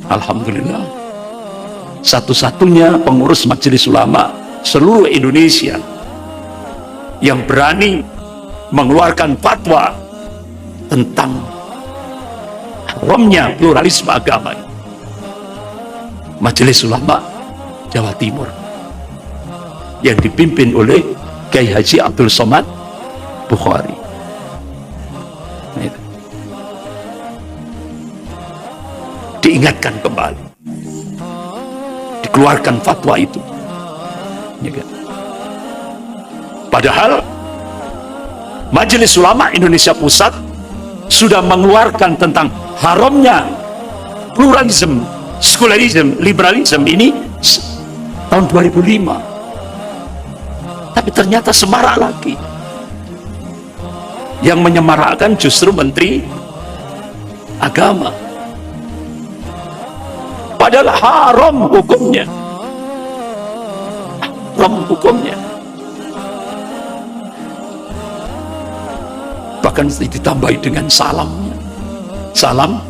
Alhamdulillah, satu-satunya pengurus Majelis Ulama seluruh Indonesia yang berani mengeluarkan fatwa tentang haramnya pluralisme agama, Majelis Ulama Jawa Timur yang dipimpin oleh Kiai Haji Abdul Somad Bukhari. Diingatkan kembali, dikeluarkan fatwa itu, ya kan? Padahal Majelis Ulama Indonesia Pusat sudah mengeluarkan tentang haramnya pluralisme, sekularisme, liberalisme ini tahun 2005. Tapi ternyata semarak lagi. Yang menyemarakkan justru Menteri Agama. Padahal haram hukumnya. Haram hukumnya. Bahkan ditambahi dengan salamnya. Salam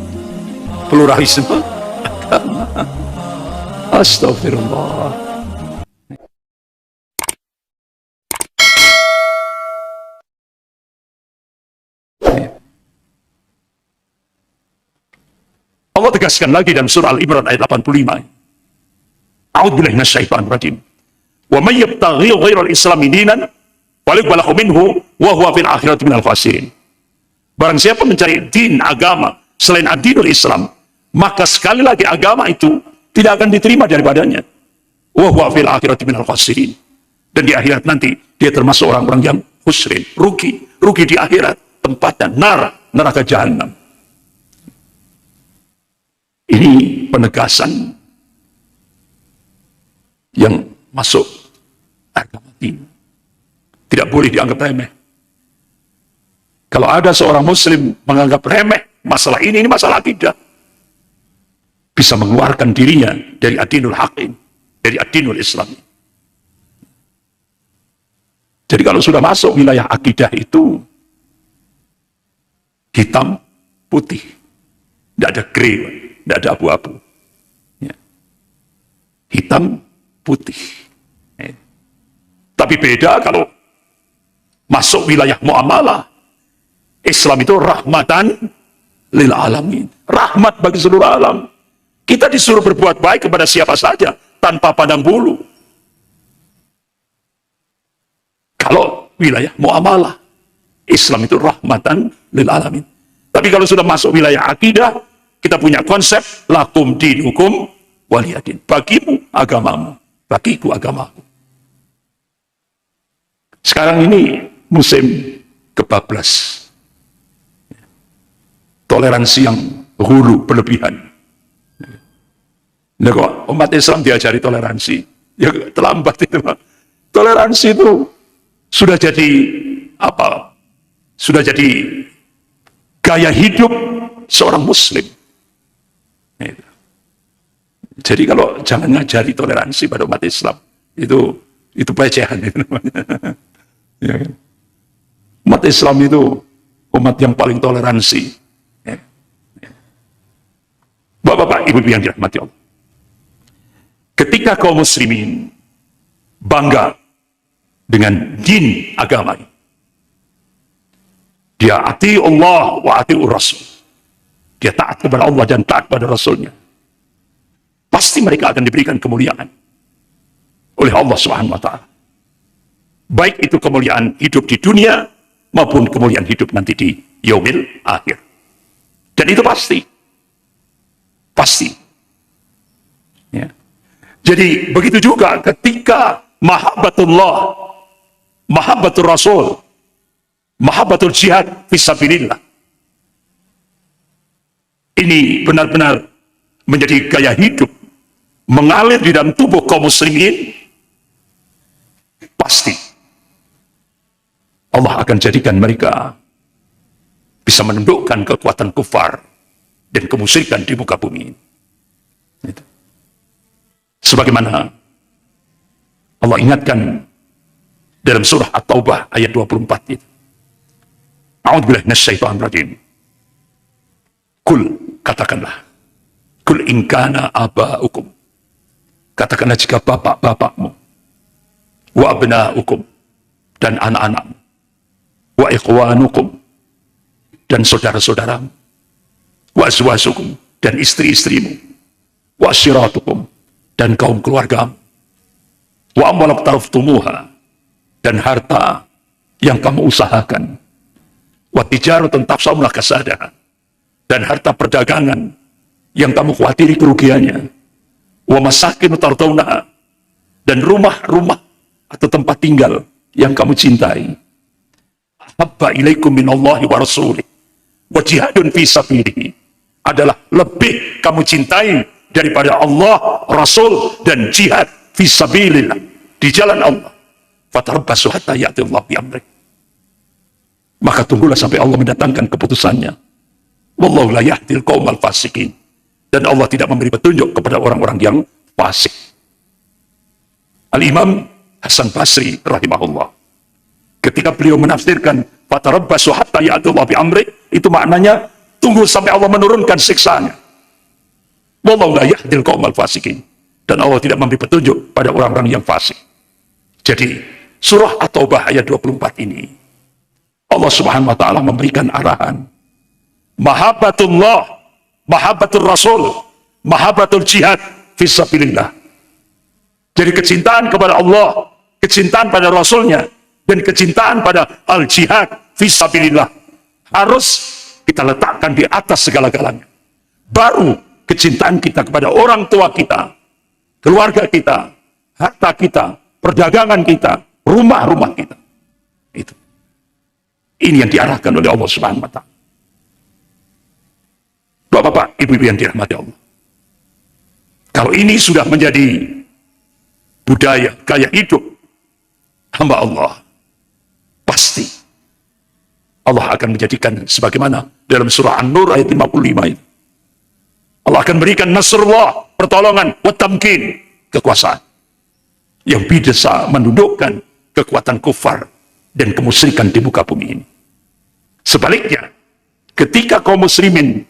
pluralisme agama. Astagfirullah. Allah tegaskan lagi dalam surah Al-Imran ayat 85. A'udzubillahi minasyaitonir rajim. Wa may yabtaghi ghairal islami dinan falyuqbalahu minhu wa huwa fil akhirati minal khasirin. Barang siapa mencari din agama selain ad-dinul Islam, maka sekali lagi agama itu tidak akan diterima daripadanya. Wa huwa fil akhirati minal khasirin. Dan di akhirat nanti dia termasuk orang-orang yang khusrin, rugi di akhirat, tempatnya neraka jahanam. Ini penegasan yang masuk agama ini. Tidak boleh dianggap remeh. Kalau ada seorang muslim menganggap remeh masalah ini masalah akidah, bisa mengeluarkan dirinya dari ad-dinul haqin, dari ad-dinul Islam. Jadi kalau sudah masuk wilayah akidah itu hitam putih, tidak ada grey, tidak ada abu-abu, ya. Hitam putih, ya. Tapi beda kalau masuk wilayah muamalah. Islam itu rahmatan lil alamin, rahmat bagi seluruh alam. Kita disuruh berbuat baik kepada siapa saja tanpa pandang bulu. Kalau wilayah muamalah, Islam itu rahmatan lil alamin. Tapi kalau sudah masuk wilayah akidah, kita punya konsep lakum dinukum waliyadin. Bagimu agamamu, bagiku agamaku. Sekarang ini musim kebablas, toleransi yang hulu berlebihan. Nah, kok umat Islam diajari toleransi? Ya terlambat itu. Toleransi itu sudah jadi apa? Sudah jadi gaya hidup seorang muslim. Jadi kalau jangan ngajari toleransi pada umat Islam, itu pelecehan itu namanya. Ya, kan? Umat Islam itu umat yang paling toleransi. Ya. Bapak-bapak, ibu-ibu yang dirahmati Allah. Ketika kaum muslimin bangga dengan din agama ini, dia ati Allah wa ati Rasul, dia taat kepada Allah dan taat kepada Rasulnya, pasti mereka akan diberikan kemuliaan oleh Allah Subhanahu wa Ta'ala. Baik itu kemuliaan hidup di dunia maupun kemuliaan hidup nanti di yaumil akhir. Dan itu pasti. Ya. Jadi begitu juga ketika mahabbatullah, mahabbatul Rasul, mahabbatul jihad fisabilillah, ini benar-benar menjadi gaya hidup, mengalir di dalam tubuh kaum muslimin, pasti Allah akan jadikan mereka bisa menundukkan kekuatan kufar dan kemusyrikan di muka bumi. Itu. Sebagaimana Allah ingatkan dalam surah At-Taubah ayat 24 itu. A'udzubillahi minasyaitonir rajim. Kul, katakanlah, Kul in kana aba'ukum, katakanlah jika bapak-bapakmu, wa abna'ukum, dan anak-anakmu, wa ikhwanukum, dan saudara-saudaramu, wa azwajukum, dan istri-istrimu, wa asyiratukum, dan kaum keluargamu, wa amwal taraftumuha, dan harta yang kamu usahakan, wa tijaratun takhshawna kasadaha, dan harta perdagangan yang kamu khawatiri kerugiannya, wa masakin tardawnaha, dan rumah-rumah atau tempat tinggal yang kamu cintai, habba ilaikum minallahi wa rasulih wa jihadun fi sabilihi, adalah lebih kamu cintai daripada Allah, Rasul, dan jihad fi sabilillah, di jalan Allah. Fatarabbasu hatta ya'ti Allah bi amrih, maka tunggulah sampai Allah mendatangkan keputusannya. Wallahu la yahdil qaumal fasikin, dan Allah tidak memberi petunjuk kepada orang-orang yang fasik. Al-Imam Hasan Basri rahimahullah, ketika beliau menafsirkan fatarabbasu hatta ya'ti Allah bi amrih, itu maknanya tunggu sampai Allah menurunkan siksanya. Wallahu la yahdil qaumal fasikin, dan Allah tidak memberi petunjuk pada orang-orang yang fasik. Jadi surah At-Taubah ayat 24 ini Allah subhanahu wa ta'ala memberikan arahan mahabbatullah, mahabbatul rasul, mahabbatul jihad fisabilillah. Jadi kecintaan kepada Allah, kecintaan pada rasulnya, dan kecintaan pada al-jihad fisabilillah harus kita letakkan di atas segala-galanya. Baru kecintaan kita kepada orang tua kita, keluarga kita, harta kita, perdagangan kita, rumah-rumah kita. Itu. Ini yang diarahkan oleh Allah Subhanahu wa ta'ala. Bapak-bapak, ibu-ibu yang dirahmati Allah, kalau ini sudah menjadi budaya, gaya hidup hamba Allah, pasti Allah akan menjadikan sebagaimana dalam surah An-Nur ayat 55 itu. Allah akan berikan nasrullah, pertolongan, wa tamkin, kekuasaan yang bisa mendudukkan kekuatan kufar dan kemusyrikan di muka bumi ini. Sebaliknya, ketika kaum muslimin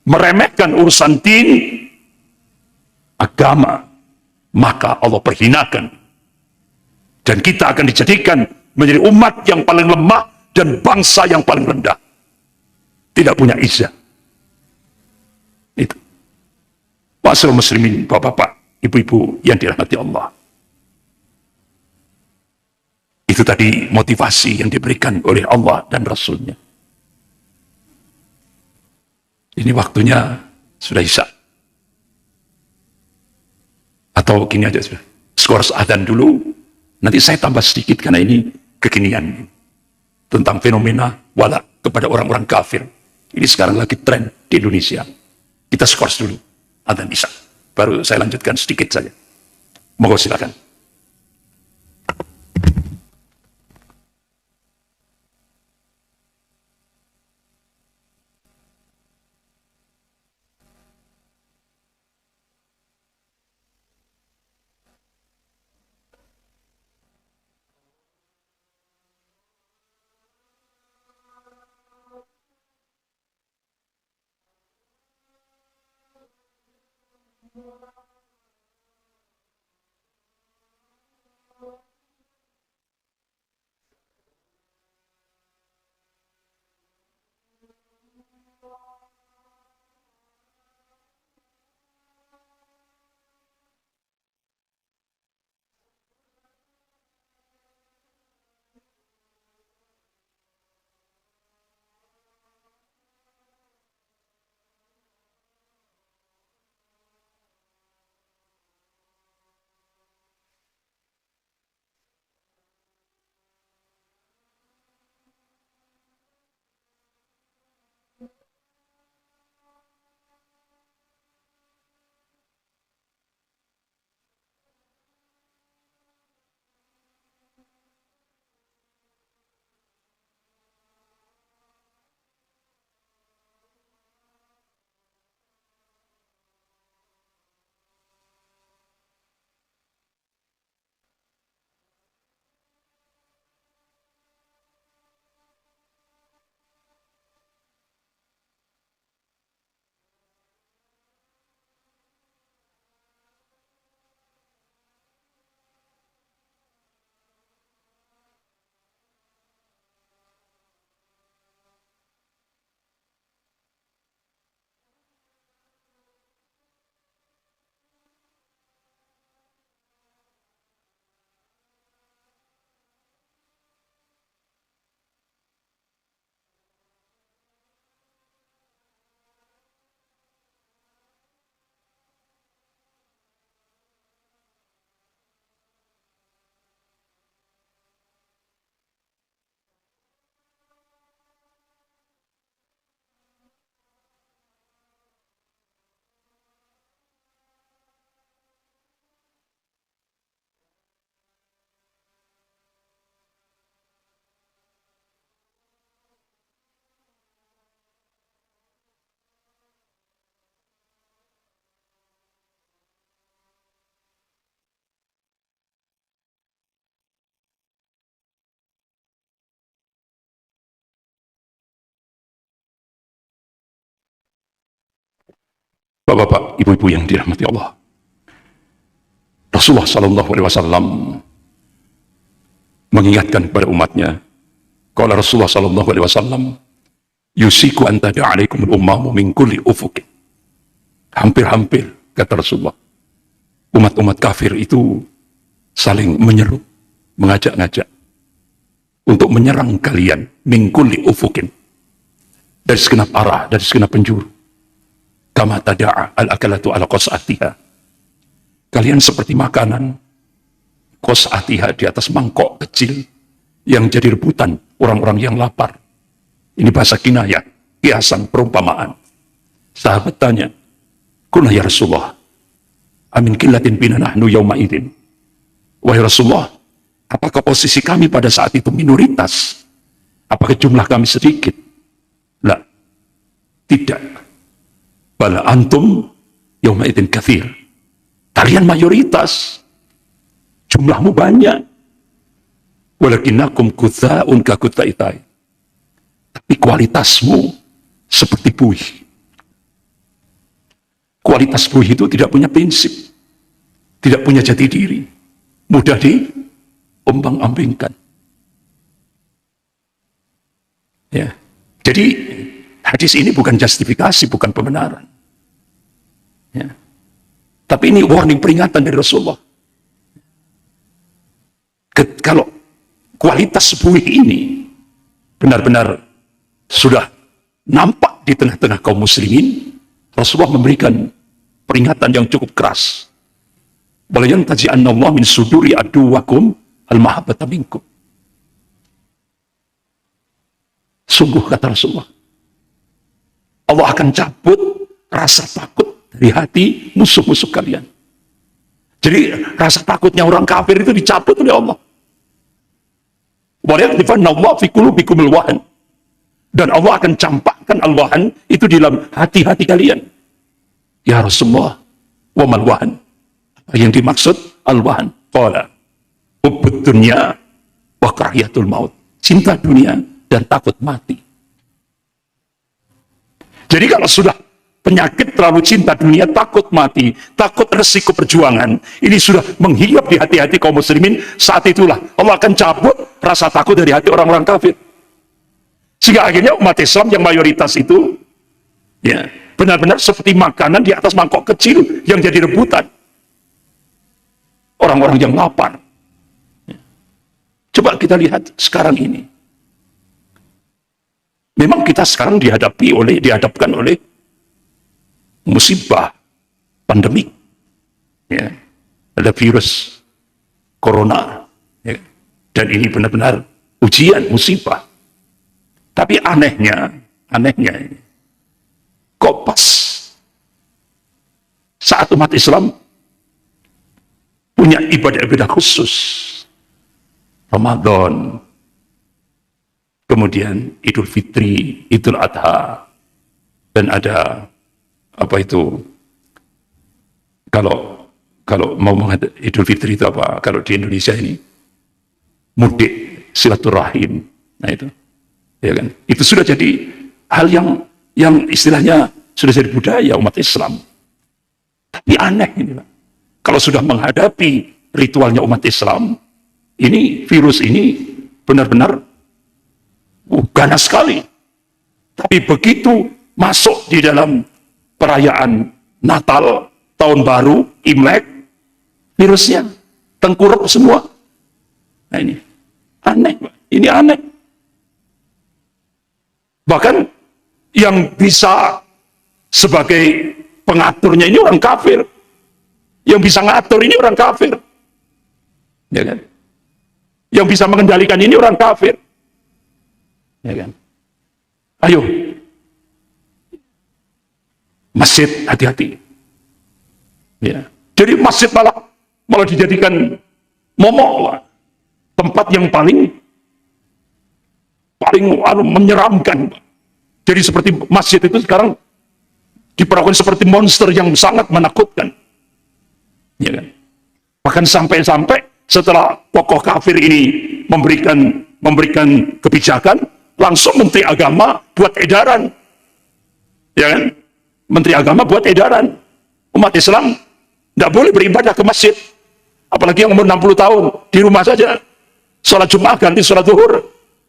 meremehkan urusan din, agama, maka Allah perhinakan, dan kita akan dijadikan menjadi umat yang paling lemah dan bangsa yang paling rendah, tidak punya izah. Itu. Ma'asyiral muslimin, bapak-bapak, ibu-ibu yang dirahmati Allah. Itu tadi motivasi yang diberikan oleh Allah dan Rasulnya. Ini waktunya sudah isya. Atau gini aja sudah. Skor adzan dulu, nanti saya tambah sedikit karena ini kekinian. Tentang fenomena wala kepada orang-orang kafir. Ini sekarang lagi tren di Indonesia. Kita skor dulu, adzan isya. Baru saya lanjutkan sedikit saja. Monggo silakan. Bapak-bapak, ibu-ibu yang dirahmati Allah, Rasulullah Sallallahu Alaihi Wasallam mengingatkan kepada umatnya. Qala Rasulullah Sallallahu Alaihi Wasallam, yusiku an tada'alaikum al-ummamu min kulli ufuqin. Hampir-hampir, kata Rasulullah, umat-umat kafir itu saling menyeru, mengajak-ngajak untuk menyerang kalian min kulli ufuqin, dari segenap arah, dari segenap penjuru. Kama tada'a al-akalatu ala qas'atiha. Kalian seperti makanan qas'atiha, di atas mangkok kecil yang jadi rebutan orang-orang yang lapar. Ini bahasa kinayah, kiasan, perumpamaan. Sahabat tanya, "Qulna ya Rasulullah, amin qillatin bina nahnu yawma idin." Wahai Rasulullah, apakah posisi kami pada saat itu minoritas? Apakah jumlah kami sedikit? La, tidak. Bala antum yawma idin kathir. Kalian mayoritas, jumlahmu banyak. Walakinakum kutha'un ka kuthaitai. Tapi kualitasmu seperti buih. Kualitas buih itu tidak punya prinsip, tidak punya jati diri, mudah diombang-ambingkan. Ya. Jadi hadis ini bukan justifikasi, bukan pembenaran. Ya. Tapi ini warning, peringatan dari Rasulullah. Kalau kualitas buih ini benar-benar sudah nampak di tengah-tengah kaum muslimin, Rasulullah memberikan peringatan yang cukup keras. Wala yantazi'anna Allah min suduri aduwakum al-mahabbata minkum. Sungguh, kata Rasulullah, Allah akan cabut rasa takut dari hati musuh-musuh kalian. Jadi rasa takutnya orang kafir itu dicabut oleh Allah. Wa yaqdhifanna Allah fi qulubikumul wahn. Dan Allah akan campakkan al-wahn itu di dalam hati-hati kalian. Ya Rasulullah, wa mal wahn? Apa yang dimaksud al-wahn? Qala hubbud dunya wa karahiyatul maut. Cinta dunia dan takut mati. Jadi kalau sudah penyakit terlalu cinta dunia, takut mati, takut resiko perjuangan, ini sudah menghiup di hati-hati kaum muslimin, saat itulah Allah akan cabut rasa takut dari hati orang-orang kafir. Sehingga akhirnya umat Islam yang mayoritas itu ya benar-benar seperti makanan di atas mangkok kecil yang jadi rebutan orang-orang yang lapar. Coba kita lihat sekarang ini. Memang kita sekarang dihadapkan oleh musibah pandemik, ya, ada virus corona, ya, dan ini benar-benar ujian, musibah. Tapi anehnya kok pas saat umat Islam punya ibadah-ibadah khusus, Ramadan, kemudian Idul Fitri, Idul Adha, dan ada apa itu, kalau mau menghadap Idul Fitri itu apa, kalau di Indonesia ini mudik silaturahim, nah itu ya kan, itu sudah jadi hal yang istilahnya sudah jadi budaya umat Islam. Tapi aneh ini Pak, kalau sudah menghadapi ritualnya umat Islam, ini virus ini benar-benar ganas sekali. Tapi begitu masuk di dalam perayaan Natal, Tahun Baru, Imlek, virusnya tengkurap semua. Nah ini aneh, ini aneh. Bahkan yang bisa sebagai pengaturnya ini orang kafir. Yang bisa ngatur ini orang kafir. Ya kan? Yang bisa mengendalikan ini orang kafir. Ya kan? Ayo. Masjid hati-hati. Ya. Jadi masjid malah dijadikan momok, tempat yang paling menyeramkan. Jadi seperti masjid itu sekarang diperlakukan seperti monster yang sangat menakutkan. Ya kan? Bahkan sampai-sampai setelah tokoh kafir ini memberikan kebijakan, langsung Menteri Agama buat edaran. Ya kan? Menteri Agama buat edaran. Umat Islam tidak boleh beribadah ke masjid. Apalagi yang umur 60 tahun. Di rumah saja. Sholat Jumat ganti sholat zuhur.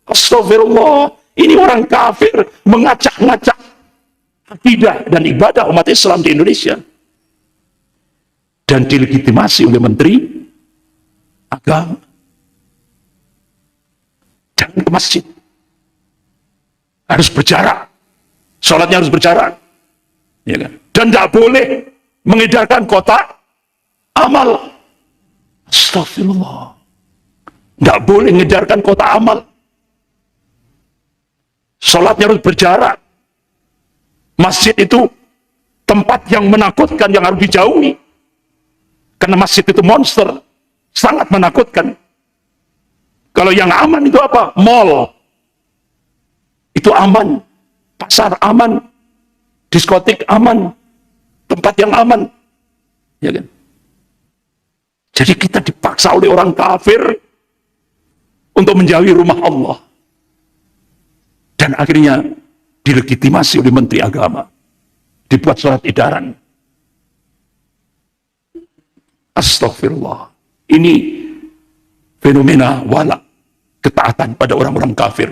Astagfirullah. Ini orang kafir mengacak-ngacak akidah dan ibadah umat Islam di Indonesia. Dan dilegitimasi oleh Menteri Agama. Jangan ke masjid. Harus berjarak. Sholatnya harus berjarak. Ya kan? Dan tidak boleh mengedarkan kotak amal. Astagfirullah. Tidak boleh mengedarkan kotak amal. Sholatnya harus berjarak. Masjid itu tempat yang menakutkan, yang harus dijauhi. Karena masjid itu monster. Sangat menakutkan. Kalau yang aman itu apa? Mall. Itu aman. Pasar aman. Diskotik aman. Tempat yang aman. Ya kan? Jadi kita dipaksa oleh orang kafir untuk menjauhi rumah Allah. Dan akhirnya dilegitimasi oleh Menteri Agama. Dibuat surat edaran. Astagfirullah. Ini fenomena wala, ketaatan pada orang-orang kafir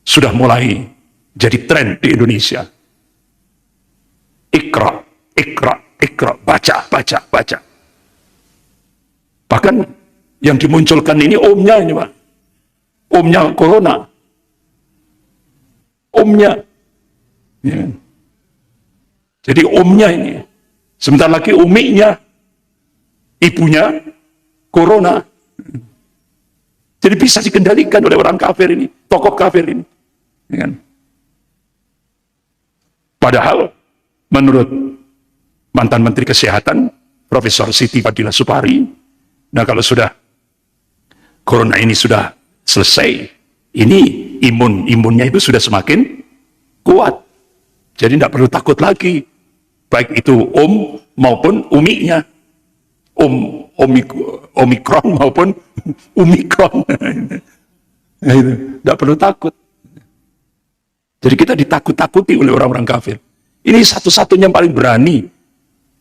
sudah mulai jadi tren di Indonesia. Ikra, ikra, ikra, baca, baca, baca. Bahkan yang dimunculkan ini omnya ini Pak. Omnya corona. Omnya. Ya. Jadi omnya ini. Sebentar lagi uminya. Ibunya corona. Jadi bisa dikendalikan oleh orang kafir ini. Tokoh kafir ini. Ya kan? Padahal menurut mantan Menteri Kesehatan Profesor Siti Fadila Supari, nah kalau sudah corona ini sudah selesai, ini imunnya itu sudah semakin kuat. Jadi tidak perlu takut lagi, baik itu maupun uminya, omikron maupun umikron. Nah, itu tidak perlu takut. Jadi kita ditakut-takuti oleh orang-orang kafir. Ini satu-satunya yang paling berani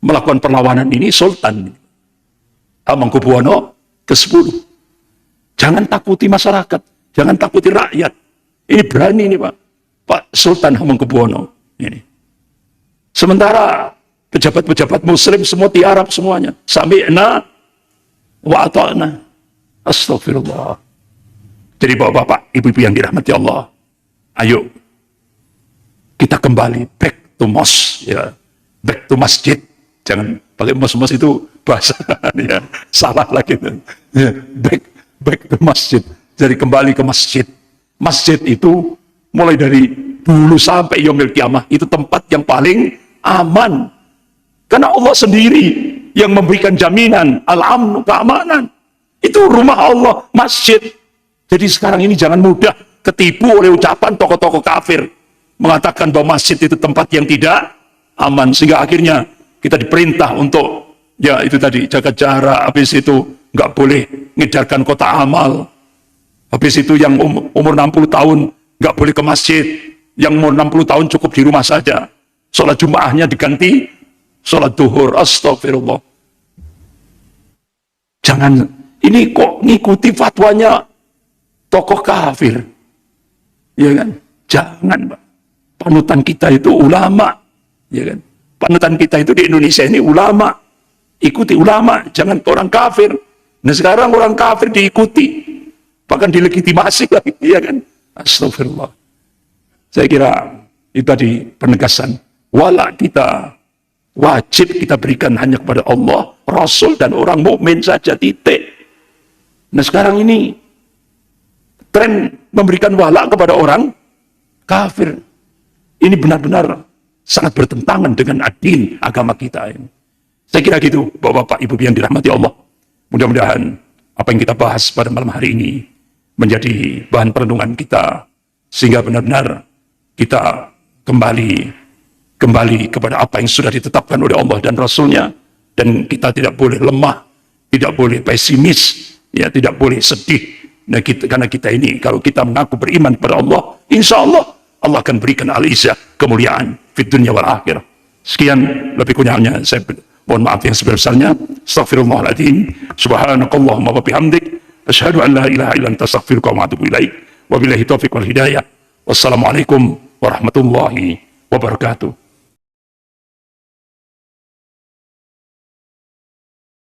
melakukan perlawanan ini Sultan Hamengkubuwono ke-10. Jangan takuti masyarakat, jangan takuti rakyat. Ini berani ini Pak Sultan Hamengkubuwono ini. Sementara pejabat-pejabat Muslim semua tiarap semuanya. Sami'na wa ata'na. Astagfirullah. Jadi bapak-bapak, ibu-ibu yang dirahmati Allah, ayo kita kembali back to mosque, ya, back to masjid. Jangan pakai mosque itu bahasa ya, salah lagi. Ya, back to masjid. Jadi kembali ke masjid. Masjid itu mulai dari dulu sampai yaumil kiamah itu tempat yang paling aman. Karena Allah sendiri yang memberikan jaminan al-amnu, keamanan. Itu rumah Allah, masjid. Jadi sekarang ini jangan mudah ketipu oleh ucapan tokoh-tokoh kafir mengatakan bahwa masjid itu tempat yang tidak aman, sehingga akhirnya kita diperintah untuk ya itu tadi jaga jarak, habis itu nggak boleh ngedarkan kotak amal, habis itu yang umur 60 tahun nggak boleh ke masjid, yang umur 60 tahun cukup di rumah saja, sholat Jumatnya diganti sholat duhur. Astagfirullah. Jangan ini kok ngikuti fatwanya tokoh kafir, ya kan? Jangan Pak. Panutan kita itu ulama, ya kan? Panutan kita itu di Indonesia ini ulama. Ikuti ulama, jangan orang kafir. Nah sekarang orang kafir diikuti, bahkan dilegitimasi lagi, ya kan? Astagfirullah. Saya kira itu tadi penegasan. Wala kita wajib kita berikan hanya kepada Allah, Rasul dan orang mukmin saja, titik. Nah sekarang ini tren memberikan wala kepada orang kafir. Ini benar-benar sangat bertentangan dengan adin agama kita ini. Saya kira gitu, Bapak-bapak, Ibu yang dirahmati Allah. Mudah-mudahan apa yang kita bahas pada malam hari ini menjadi bahan perenungan kita, sehingga benar-benar kita kembali kepada apa yang sudah ditetapkan oleh Allah dan Rasulnya, dan kita tidak boleh lemah, tidak boleh pesimis, ya, tidak boleh sedih. Nah, karena kita ini, kalau kita mengaku beriman kepada Allah, insya Allah Allah akan berikan al-izzah, kemuliaan, fid dunya wal akhirah. Sekian, lebih kurangnya saya mohon maaf yang sebesar-besarnya. Astaghfirullahaladzim. Subhanakallahumma wa bihamdik. Asyhadu an la ilaha illa anta astaghfiruka wa atubu ilaik. Wabillahi taufiq wal hidayah. Wassalamualaikum warahmatullahi wabarakatuh.